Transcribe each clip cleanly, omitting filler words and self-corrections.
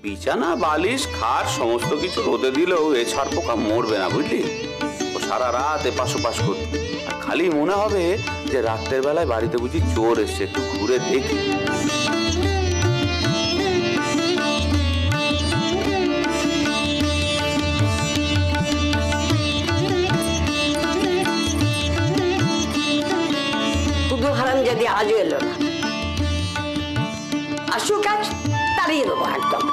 বিছানা বালিশ খাট সমস্ত কিছু রোদে দিলেও এ ছাড় পোকা মরবে না, বুঝলি? ও সারা রাত এপাশ ওপাশ করবে, আর খালি মনে হবে যে রাত্রের বেলায় বাড়িতে বুঝি চোর এসছে, একটু ঘুরে দেখি। শুধু হারামজাদি আজও এলো না, আসুক আজ তাড়িয়ে দেবো একদম।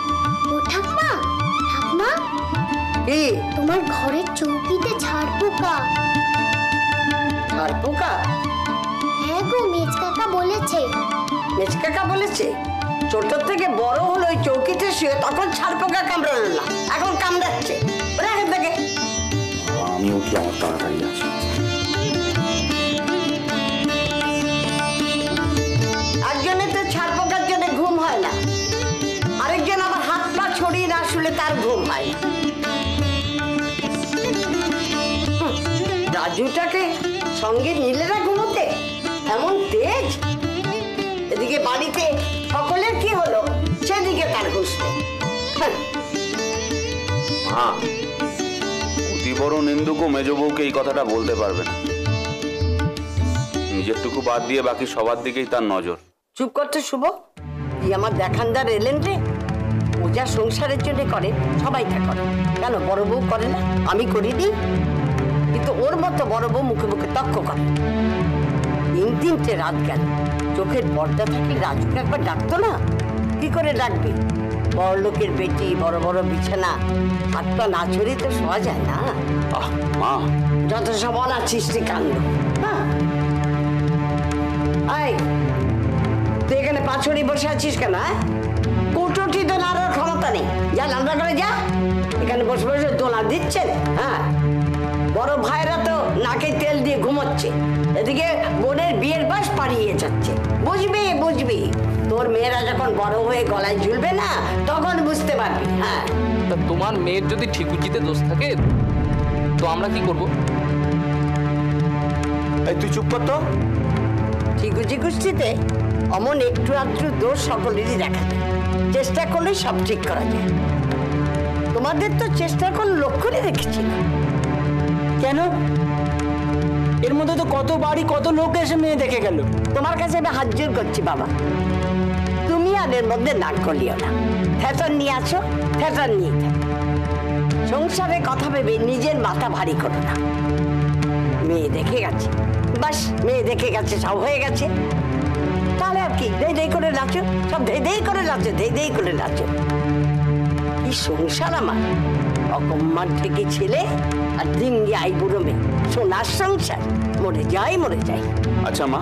ও ঠাম্মা, ঠাম্মা কি তোমার ঘরের চৌকিতে ঝাড় পোকা। ঝাড় পোকা? হ্যাঁ গো, মেজ কাকা বলেছে। মেজ কাকা বলেছে? ছোট থেকে বড় হলো ওই চৌকিতে শুয়ে, তখন ঝাড় পোকা কামড়ালো না, এখন কামড়াচ্ছে। ওরা এখান থেকে আমি উঠি, আমার তাড়াতাড়ি আছে। একজনে তো ঝাড় পোকার জন্য ঘুম হয় না, আরেকজন আবার হাত পা ছড়িয়ে না শুলে তার ঘুম হয় না। রাজুটাকে সঙ্গে নিলে না ঘুমোতে, এমন তেজ। এদিকে বাড়িতে সকলের কি হলো, সেদিকে তার ঘুষ নেই। মা, অতি বড় নিন্দুক মেজ বউকে এই কথাটা বলতে পারবে না। নিজেরটুকু বাদ দিয়ে বাকি সবার দিকেই তার নজর। চুপ করতে শুভ, এই আমার দেখানদার এলেন রে। ও যা সংসারের জন্য করে সবাই তা করে, কেন বড় বউ করে না? আমি করি দিই, কিন্তু ওর মতো বড় বউ মুখে মুখে তক্ক করে। 3-3টে রাত গেল, চোখের পর্দা থাকলে রাজুকে একবার ডাকতো না? কি করে ডাকবে? বড় লোকের বেটি, বড় বড় বিছানা, হাত পা না ছড়িয়ে তো শোয়া যায় না। আহ মা, যত সব অনাছিষ্টি কাণ্ড। হ্যাঁ, আয় তুই এখানে পা ছড়িয়ে বসে আছিস কেন? কুটুটি তো নাড়ার ক্ষমতা নেই, যা রান্না করে যা। এখানে বসে বসে দোলা দিচ্ছেন? হ্যাঁ, বড় ভাইরা তো নাকে তেল দিয়ে ঘুমোচ্ছে, এদিকে বোনের বিয়ের বাস পাড়িয়ে যাচ্ছে। বুঝবি বুঝবি, তোর মেয়েরা যখন বড় হয়ে গলায় ঝুলবে না, তখন বুঝতে পারবি। হ্যাঁ, তা তোমার মেয়ের যদি ঠিকুজিতে দোষ থাকে তো আমরা কি করব? এই তুই চুপ কর তো। ঠিকুজি গোষ্ঠীতে অমন একটু আধটু দোষ সকলেরই দেখা যায়, চেষ্টা করলে সব ঠিক করা যায়। তোমাদের তো চেষ্টা করে লক্ষ্যই দেখেছি না। কেন? এর মধ্যে তো কত বাড়ি কত লোক এসে মেয়ে দেখে গেল। তোমার কাছে আমি হাত জোর করছি বাবা, তুমি আর এর মধ্যে নাক গলিও না। থ্যাটার নিয়ে আসো, থ্যাটার নিয়ে থাকো। সংসারের কথা ভেবে নিজের মাথা ভারী করো না। মেয়ে দেখে গেছে, বাস মেয়ে দেখে গেছে, সব হয়ে গেছে। তাহলে আর কি, ধেই ধেই করে নাচো, সব ধেই ধেই করে নাচো, ধেই ধেই করে নাচো। কি সংসার আমার, অকম্মার থেকে ছেলে আর দিঙ্গি আই বুড়ো মেয়ে, সোনার সংসার। মরে যাই মরে যাই। আচ্ছা মা,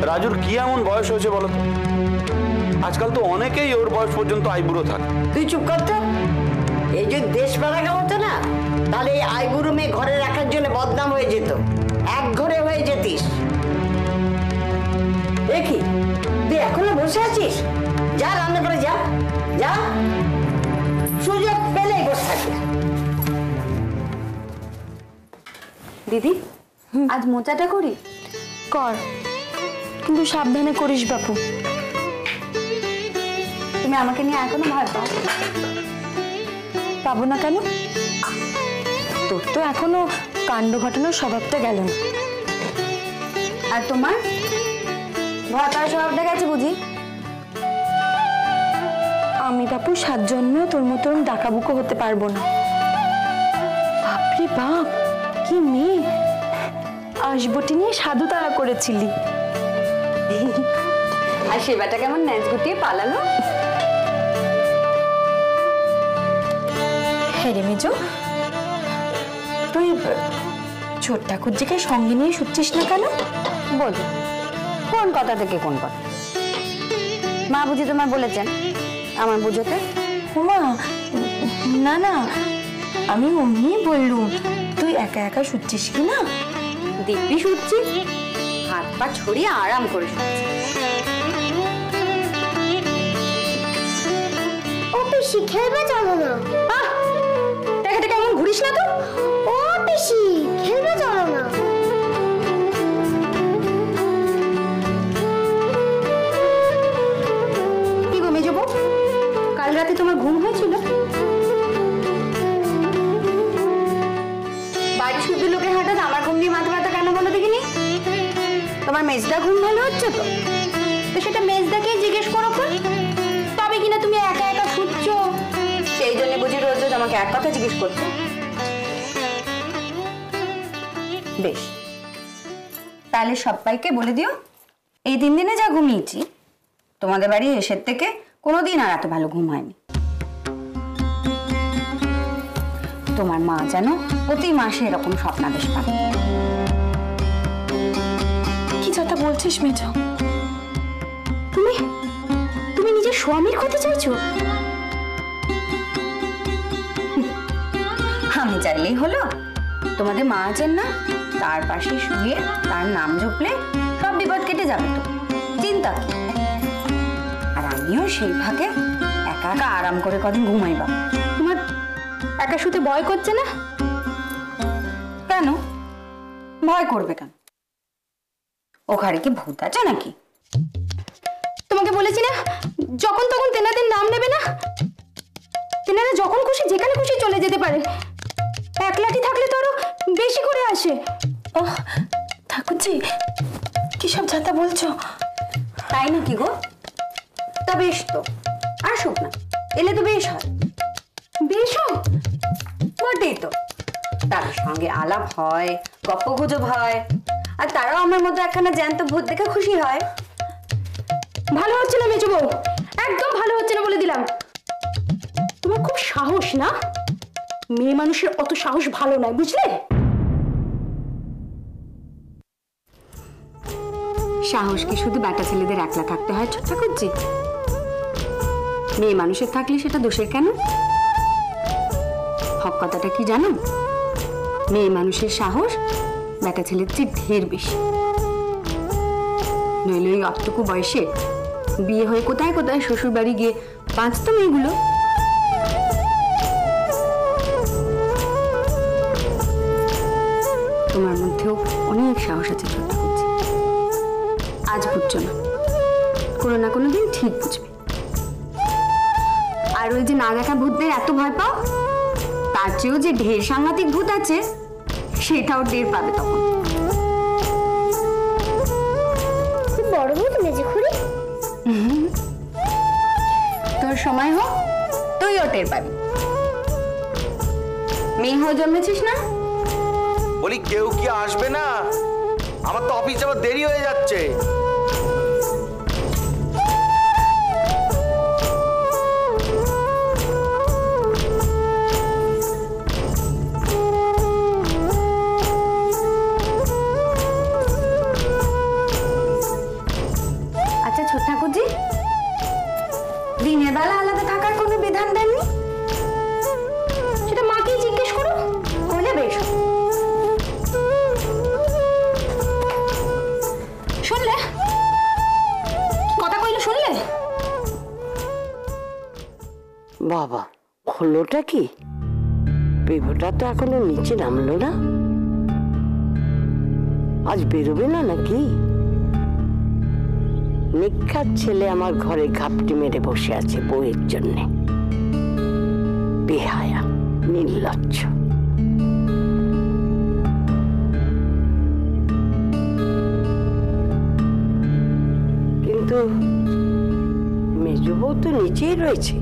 রাজুর কি এমন বয়স হয়েছে বলো তো? আজকাল তো অনেকেই ওর বয়স পর্যন্ত আইবুড়ো থাকে। তুই চুপ করতো। এই যে দেশ পাড়াগা হতো না, তাহলে এই আইবুড়ো মেয়ে ঘরে রাখার জন্য বদনাম হয়ে যেত, এক ঘরে হয়ে যেতিস। দেখি তুই এখনো বসে আছিস, যা রান্না করে যা, যা। সুযোগ পেলেই বসে থাকিস। দিদি, আজ মোচাটা করি? কর, কিন্তু সাবধানে করিস বাপু। তুমি আমাকে নিয়ে এখনো ভয় পাও? পাবো না কেন? তোর তো এখনো কাণ্ড ঘটানোর স্বভাবটা গেল না। আর তোমার ভয় পাওয়ার স্বভাবটা গেছে বুঝি? আমি বাপু 7 জন্মেও তোর মতন ডাকাবুকো হতে পারবো না। বাপরে বাপ, কি মেয়ে! আসবটি নিয়ে সাধু তারা করেছিলি। আর সেবাটা কেমন ন্যাচ গুটিয়ে পালালো। হ্যাঁ রে মেজো, তুই ছোট ঠাকুরজিকে সঙ্গে নিয়ে শুচ্ছিস না কেন? বল, কোন কথা থেকে কোন কথা? মা বুঝি তোমার বলেছেন আমার বুঝোতে? মা, না না, আমি অমনি বললুম। তুই একা একা শুচ্ছিস কি না? দিব্যি শুচ্ছি, হাত পা ছড়িয়ে আরাম করে শুচ্ছি। ও পিসি, খেলবে চলো না। দেখে কেমন ঘুরিস না তো। ও পিসি, খেলবে চলো না। কি গো মেজো বউ, কাল রাতে তোমার ঘুম হয়েছিল? বাড়ি শুধু লোকের হঠাৎ আমার ঘুম নিয়ে মাথা ব্যথা কেন বলো দেখিনি? তোমার মেজদা ঘুম ভালো হচ্ছে তো? তো সেটা মেজদাকেই জিজ্ঞেস করো তো। তবে কিনা তুমি একা একা শুচ্ছ, সেই জন্য বুঝি রোজ রোজ আমাকে এক কথা জিজ্ঞেস করছো। বেশ, তাহলে সবাইকে বলে দিও এই 3 দিনে যা ঘুমিয়েছি তোমাদের বাড়ি এসের থেকে কোনোদিন আর এত ভালো ঘুম হয়নি। তোমার মা যেন প্রতি মাসে এরকম স্বপ্নাদেশ পাবে। কি কথা বলছিস মেজ? তুমি তুমি নিজের স্বামীর ক্ষতি চাইছো? আমি চাইলেই হলো? তোমাদের মা আছেন না, তার পাশে শুয়ে তার নাম জপলে সব বিপদ কেটে যাবে তো, চিন্তা কি? আর আমিও সেই ভাগে একা একা আরাম করে কদিন ঘুমাইবা। তোমার একা শুতে ভয় করছে না? কেন ভয় করবে কেন? ও ঘরে কি ভূত আছে নাকি? তোমাকে বলেছি না যখন তখন তেনাদের নাম নেবে না। তেনারা যখন খুশি যেখানে খুশি চলে যেতে পারে। এক লাঠি থাকলে তো আরো বেশি করে আসে। ও ঠাকুরজি, কি সব যাতা বলছো? তাই নাকি গো? তা বেশ তো, আসুক না, এলে তো বেশ হয়। বেশ হয়? বটেই তো, তাদের সঙ্গে আলাপ হয়, গপ্প গুজব হয়, আর তারাও আমার মতো একখানা জ্যান্ত ভূত দেখে খুশি হয়। ভালো হচ্ছে না মেজো বউ, একদম ভালো হচ্ছে না বলে দিলাম। তোমার খুব সাহস না? মেয়ে মানুষের অত সাহস ভালো নয়, বুঝলে? সাহস কি শুধু বেটা ছেলেদের একলা থাকতে হয় ঠাকুরজি? মেয়ে মানুষের থাকলে সেটা দোষের কেন? হক কথাটা কি জানো? মেয়ে মানুষের সাহস বেটা ছেলের চেয়ে ঢের বেশি। নইলে ওই অতটুকু বয়সে বিয়ে হয়ে কোথায় কোথায় শ্বশুর বাড়ি গিয়ে বাঁচতো মেয়েগুলো। তোমার মধ্যেও অনেক সাহস আছে ছোট্ট ঠাকুরজি। আজ বুঝছো না, কোনো না কোনো দিন ঠিক বুঝবে। আর ওই যে না দেখা ভূতদের এত ভয় পাও, তার চেয়েও যে ঢের সাংঘাতিক ভূত আছে সেটাও টের পাবে তখন। খুব বড় ভূত মেজে খুঁড়ি। তোর সময় হোক, তুইও টের পাবি। মেয়ে হয়ে জন্মেছিস না? বলি কেউ কি আসবে না? আমার তো অফিস যাওয়ার দেরি হয়ে যাচ্ছে। আচ্ছা ছোট ঠাকুরজি, দিনের বেলা আলাদা থাকার কোনো বিধান দেননি? সেটা মাকেই জিজ্ঞেস করো, বলে বেশ। শুনলে কথা কইলে? শুনলে? বাবা, হলোটা কি? বেবুটা তো এখনো নিচে নামলো না। আজ বেরোবে না নাকি? নিখাত ছেলে আমার ঘরে ঘাপটি মেরে বসে আছে বউয়ের জন্যে। বেহায়া, নির্লজ্জ। কিন্তু মেজ বউ তো নিচেই রয়েছে,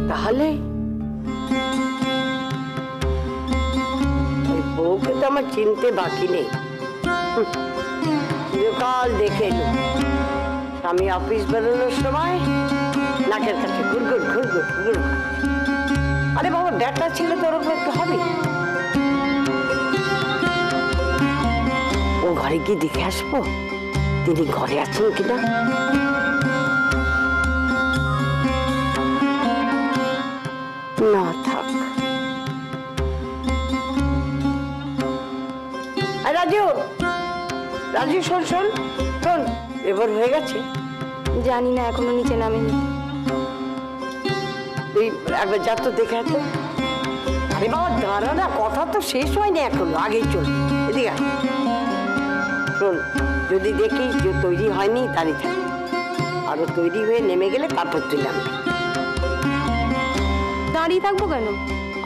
তাহলে ওই বউকে তো আমার চিনতে বাকি নেই। চিরকাল দেখে এলো স্বামী অফিস বেরোনোর সময় নাকের কাছে ঘুরঘুর ঘুরঘুর ঘুরঘুর। আরে বাবা, ব্যাটা ছেলে তো ওরকম একটু হবে। ও ঘরে গিয়ে দেখে আসবো তিনি ঘরে আছেন কিনা। না থাক। রাজু, রাজু, শোন শোন শোন, এবার হয়ে গেছে। জানি না, এখনো নিচে নামেনি। তুই একবার যা তো দেখে তো। আরে বাবা দাঁড়া না, কথা তো শেষ হয়নি এখনো, আগেই চল। এদিকে আয়। শোন, যদি দেখি যে তৈরি হয়নি দাঁড়িয়ে থাক, আরো তৈরি হয়ে নেমে গেলে তারপর তুই নামবি। দাঁড়িয়ে থাকবো কেন?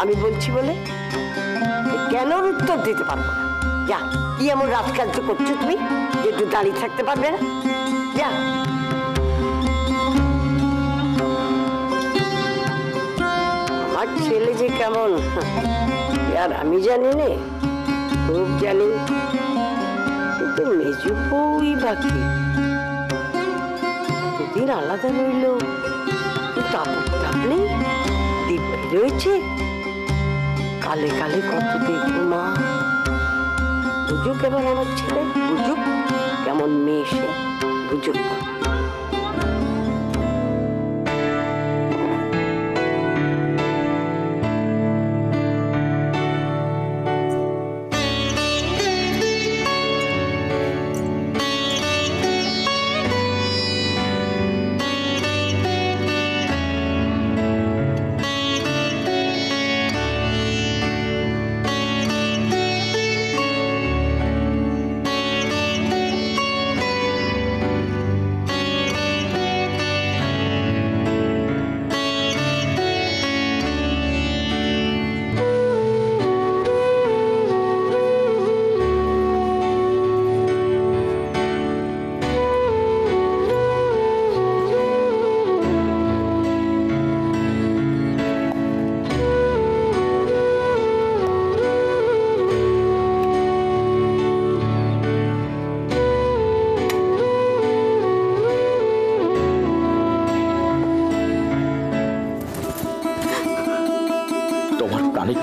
আমি বলছি বলে কেন উত্তর দিতে পারবো না? যা, কি এমন রাজকার্য করছো তুমি যে একটু দাঁড়িয়ে থাকতে পারবে না? যা। আমার ছেলে যে কেমন আর আমি জানি নে, খুব জানি, কিন্তু মেজু বউই বাকি। দুদিন আলাদা রইল, তাপ নেই, দ্বীপ রয়েছে। কালে কালে কত দেখবো মা। বুঝুক এবার আমার ছেলে, বুঝুক কেমন মেয়ে সে, বুঝুক।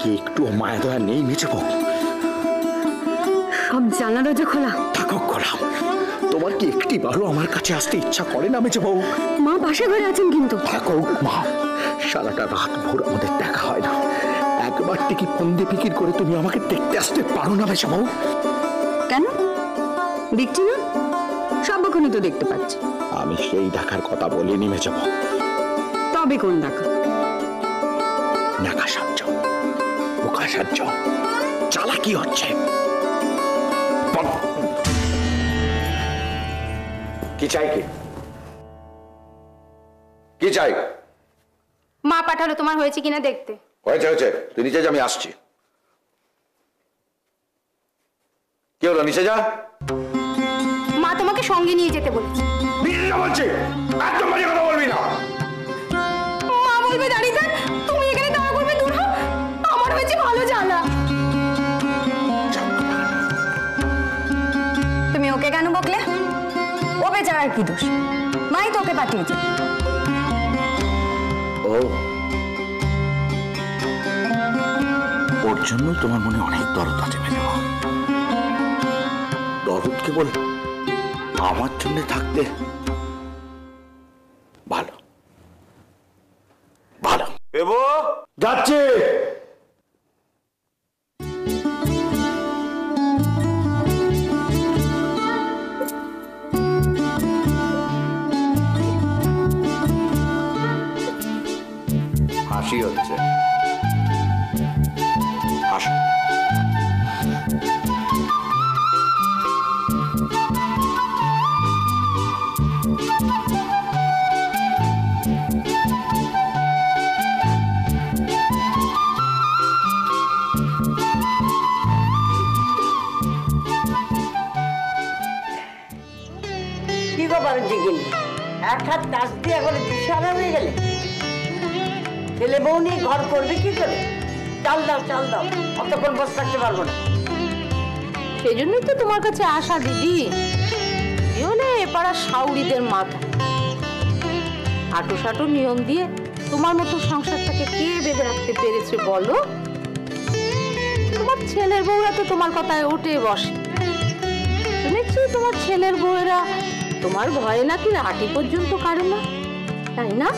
কি একটু মায়া দয়া নেই মেজে বউ? সব জানা দরজা খোলা থাকুক খোলা। তোমার কি একটি বারো আমার কাছে আসতে ইচ্ছা করে না মেজে বউ? মা পাশে ঘরে আছেন কিন্তু। থাকুক মা, সারাটা রাত ভোর আমাদের দেখা হয় না, একবার টিকি ফন্দি ফিকির করে তুমি আমাকে দেখতে আসতে পারো না মেজে বউ? কেন দেখছি না? সবক্ষণই তো দেখতে পাচ্ছি। আমি সেই দেখার কথা বলিনি মেজে বউ। তবে কোন দেখা? নাকা সাহায্য, বোকা সাহায্য, চালাকি হচ্ছে। কি চাই? কি চাই? মা পাঠালো তোমার হয়েছে কিনা দেখতে। হয়েছে হয়েছে, তুই নিচে যা, আমি আসছি। কি হলো, নিচে যা। মা তোমাকে সঙ্গে নিয়ে যেতে বলেছে। নিচে যা বলছি, একদম বাজে কথা বলবি না। মা বলবে দাঁড়িয়ে থাক, তুমি এখানে দাঁড়া করবে, দূর হও, আমার হয়েছে ভালো জ্বালা। তুমি ওকে কেন বকলে? ও বেচারার কি দোষ? মাই তোকে পাঠিয়েছে। ও, ওর জন্য তোমার মনে অনেক দরদ আছে মেজো। দরদ কেবল আমার জন্য থাকতে ভালো ভালো। দেবো যাচ্ছে। হাসি হচ্ছে। হাসো। কি গো বাড়িতে গেলে এক হাত টাচ দিয়ে এখন দিশারা হয়ে গেলে? ছেলে বউ নিয়ে ঘর করবে কি করে? চাল দাও, চাল দাও, অতক্ষণ বসে থাকতে পারবো না। সেই জন্যই তো তোমার কাছে আসা দিদি। হলে এপাড়া সাউরিদের মাথা হাঁটু সাটু নিয়ম দিয়ে তোমার মতো সংসারটাকে কে বেঁধে রাখতে পেরেছে বলো? তোমার ছেলের বউরা তো তোমার কথায় উঠে বসে। শুনেছি তোমার ছেলের বউয়েরা তোমার ভয়ে নাকি রাটি পর্যন্ত কাটে না, তাই না?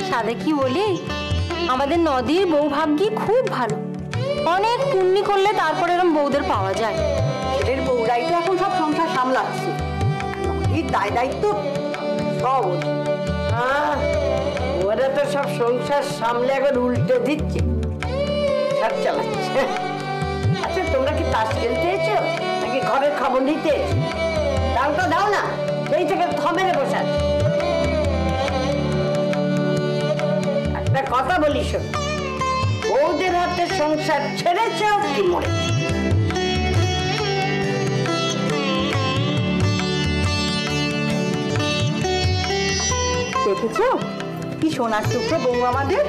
সাদে কি বলি, আমাদের নদীর বউ ভাগ্যি খুব ভালো। অনেক পুণ্যি করলে তারপরে এরকম বউদের পাওয়া যায়। ছেলের বউরাই তো এখন সব সংসার সামলাচ্ছে, এই দায় দায়িত্ব সব ওরা তো সব সংসার সামলে এখন উল্টে দিচ্ছে, সব চালাচ্ছে। আচ্ছা, তোমরা কি তাস খেলতে এসেছো নাকি ঘরের খবর নিতে? দাও তো, দাও না, সেই থেকে থমেরে বসে আছে। কথা বলি শোন, বউদের হাতে সংসার ছেড়েছ কি মরেছ? দেখেছো কি সোনার টুকরো বউ আমাদের।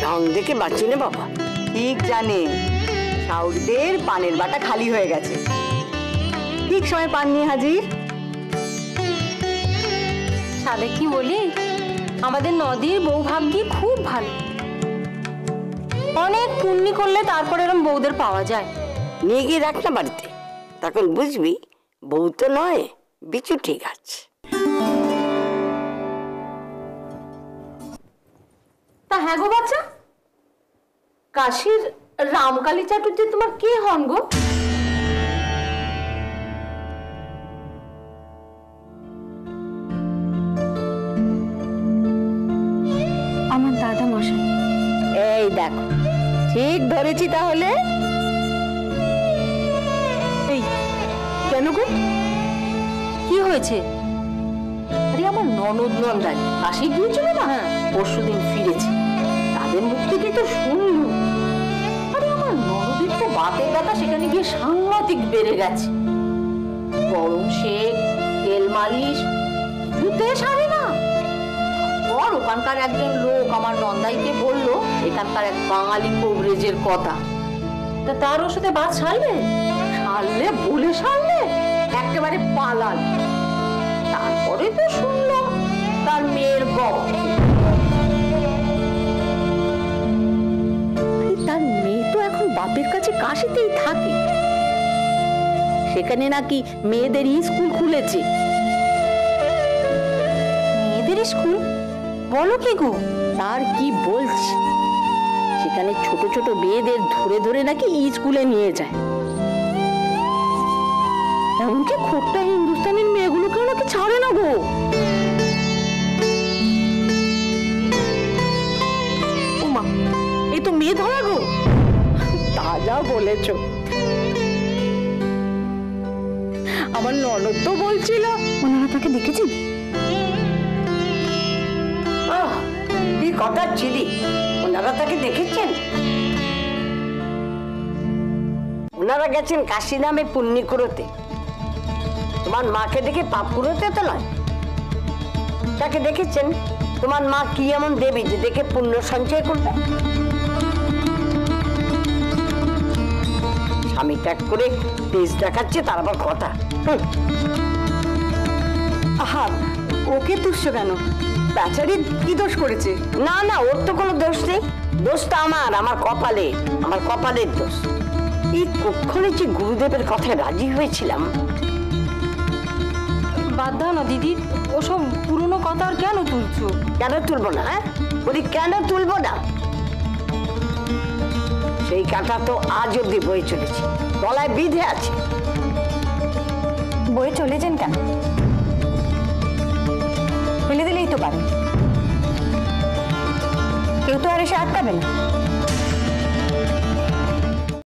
ঢং দেখে বাঁচি না বাবা। ঠিক জানে শাউরিদের পানের বাটা খালি হয়ে গেছে, ঠিক সময় পান নিয়ে হাজির। সালে কি বলি, আমাদের নদীর বউ ভাগ্যি খুব ভালো। অনেক পুণ্যি করলে তারপরে এরকম বউদের পাওয়া যায়। নিয়ে গিয়ে রাখ না বাড়িতে, তখন বুঝবি বউ তো নয়, বিচু ঠিক আছে। তা হ্যাঁ গো বাচ্চা, কাশীর রামকালী চাটুর্য তোমার কে হন গো? আমার দাদা মশাই। এই দেখো ঠিক ধরেছি তাহলে। এই কেন গো, কি হয়েছে? আরে আমার ননদ নন্দাই কাশি গিয়েছিল না, পরশুদিন ফিরেছে, তাদের মুখ থেকে তো শুনলু। আরে আমার ননদের তো বাতের ব্যথা সেখানে গিয়ে সাংঘাতিক বেড়ে গেছে। গরম শেক, তেল মালিশ কিছুতে সারে না। আর ওখানকার একজন লোক আমার নন্দাইকে বলল এখানকার এক বাঙালি কবরেজের কথা। তা তার ওষুধে বাত সারলে সারলে বলে সারলে একেবারে পালাল। তারপরে তো শুনলো তার মেয়ের গপ। তার মেয়ে তো এখন বাপের কাছে কাশিতেই থাকে, সেখানে নাকি মেয়েদের স্কুল খুলেছে। মেয়েদের স্কুল বলো কি গো? তার কি বলছি, সেখানে ছোট ছোট মেয়েদের ধরে ধরে নাকি স্কুলে নিয়ে যায়। এমনকি খোট্টা হিন্দুস্তানের মেয়েগুলোকেও নাকি ছাড়ে না গো। ওমা, এ তো মেয়ে ধরা গো। তাজা বলেছ। আমার ননদ তো বলছিল। ওনারা তাকে দেখেছেন? তুই কথা ছিলি, ওনারা তাকে দেখেছেন? ওনারা গেছেন কাশী নামে পুণ্যি করতে। তোমার মাকে দেখে পাপ করতে তো নয়, তাকে দেখেছেন। তোমার মা কি এমন দেবী যে দেখে পুণ্য সঞ্চয় করবে? স্বামী ত্যাগ করে তেজ দেখাচ্ছে, তার আবার কথা। আহা, ওকে তুচ্ছ কেন? বেচারি কি দোষ করেছে? না না, ওর তো কোনো দোষ নেই। দোষটা আমার কপালে, আমার কপালের দোষ। এই কক্ষণে যে গুরুদেবের কথায় রাজি হয়েছিলাম। বাদ দাও না দিদি, ওসব পুরনো কথা আর কেন তুলছো? কেন তুলবো না? বলি কেন তুলবো না? সেই কাঁটা তো আজ অব্দি বয়ে চলেছে, গলায় বিঁধে আছে। বয়ে চলেছেন কেন? ফেলে দিলেই তো পারে, কেউ তো আর এসে আটকাবে না।